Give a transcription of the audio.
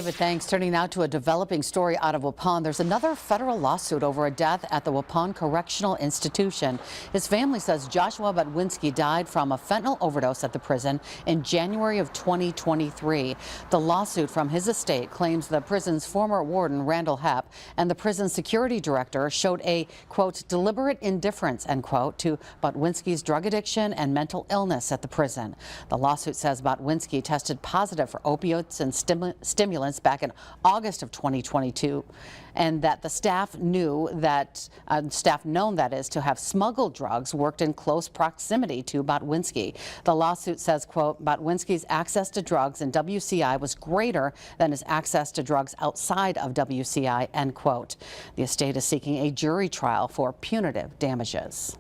David, thanks. Turning now to a developing story out of Waupun. There's another federal lawsuit over a death at the Waupun Correctional Institution. His family says Joshua Butwinski died from a fentanyl overdose at the prison in January of 2023. The lawsuit from his estate claims the prison's former warden, Randall Hepp, and the prison security director showed a, quote, deliberate indifference, end quote, to Butwinski's drug addiction and mental illness at the prison. The lawsuit says Butwinski tested positive for opioids and stimulants back in August of 2022, and that the staff known that is to have smuggled drugs worked in close proximity to Butwinski. The lawsuit says, quote, Butwinski's access to drugs in WCI was greater than his access to drugs outside of WCI, end quote. The estate is seeking a jury trial for punitive damages.